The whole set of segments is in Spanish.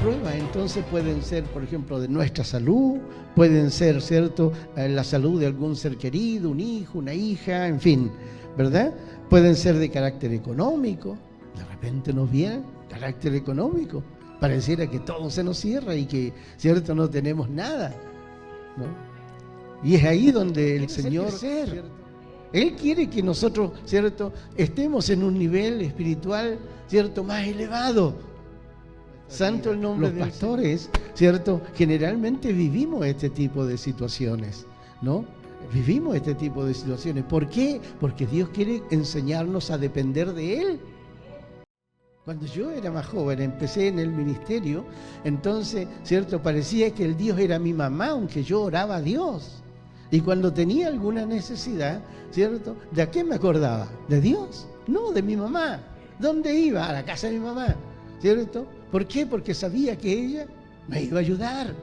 pruebas entonces pueden ser, por ejemplo, de nuestra salud, pueden ser, ¿cierto?, la salud de algún ser querido, un hijo, una hija, en fin, ¿verdad? Pueden ser de carácter económico, de repente nos viene carácter económico, pareciera que todo se nos cierra y que, ¿cierto?, no tenemos nada, ¿no? Y es ahí donde el Señor, Él quiere que nosotros, ¿cierto?, estemos en un nivel espiritual, ¿cierto?, más elevado. Santo el nombre de los pastores, ¿cierto? Generalmente vivimos este tipo de situaciones, ¿no? Vivimos este tipo de situaciones. ¿Por qué? Porque Dios quiere enseñarnos a depender de Él. Cuando yo era más joven, empecé en el ministerio, entonces, ¿cierto?, parecía que el Dios era mi mamá, aunque yo oraba a Dios. Y cuando tenía alguna necesidad, ¿cierto?, ¿de a qué me acordaba? ¿De Dios? No, de mi mamá. ¿Dónde iba? A la casa de mi mamá, ¿cierto? ¿Por qué? Porque sabía que ella me iba a ayudar,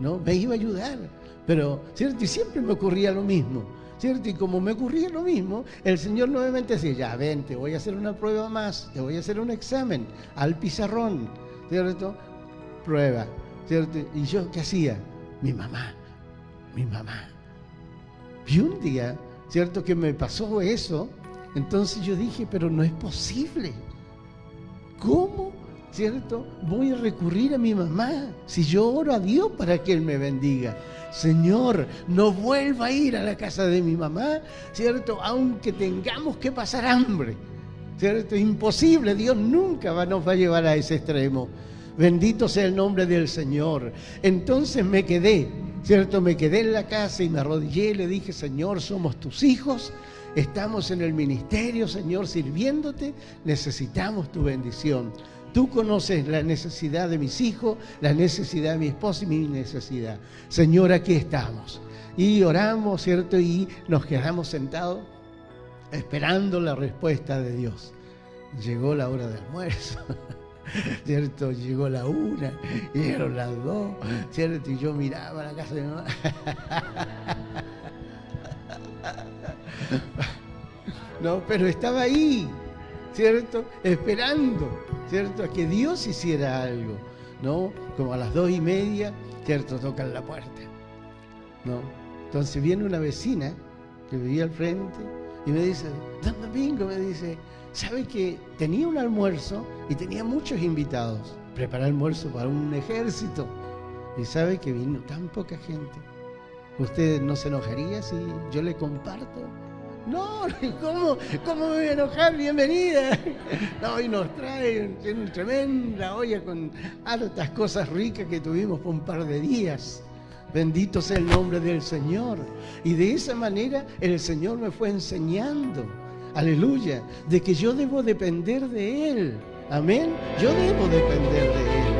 ¿no? Me iba a ayudar. Pero, ¿cierto? Y siempre me ocurría lo mismo, ¿cierto? Y como me ocurría lo mismo, el Señor nuevamente decía, ya, ven, te voy a hacer una prueba más, te voy a hacer un examen al pizarrón, ¿cierto? Prueba, ¿cierto? Y yo, ¿qué hacía? Mi mamá. Y un día, ¿cierto?, que me pasó eso, entonces yo dije, pero no es posible. ¿Cómo, cierto, voy a recurrir a mi mamá si yo oro a Dios para que Él me bendiga? Señor, no vuelva a ir a la casa de mi mamá, ¿cierto?, aunque tengamos que pasar hambre, ¿cierto? Imposible, Dios nunca nos va a llevar a ese extremo. Bendito sea el nombre del Señor. Entonces me quedé, ¿cierto? Me quedé en la casa y me arrodillé y le dije, Señor, somos tus hijos, estamos en el ministerio, Señor, sirviéndote, necesitamos tu bendición. Tú conoces la necesidad de mis hijos, la necesidad de mi esposa y mi necesidad. Señor, aquí estamos. Y oramos, ¿cierto? Y nos quedamos sentados esperando la respuesta de Dios. Llegó la hora del almuerzo, ¿cierto? Llegó la 1, llegaron las 2, ¿cierto? Y yo miraba a la casa de mi mamá. No, pero estaba ahí, ¿cierto? Esperando, ¿cierto?, a que Dios hiciera algo, ¿no? Como a las 2:30, ¿cierto?, tocan la puerta, ¿no? Entonces viene una vecina que vivía al frente y me dice, Don Domingo, me dice, ¿sabe que tenía un almuerzo y tenía muchos invitados? Preparé almuerzo para un ejército y sabe que vino tan poca gente. ¿Usted no se enojaría si yo le comparto? No, ¿cómo me voy a enojar? Bienvenida. No, y nos traen una tremenda olla con hartas cosas ricas que tuvimos por un par de días. Bendito sea el nombre del Señor. Y de esa manera el Señor me fue enseñando, aleluya, de que yo debo depender de Él. Amén. Yo debo depender de Él.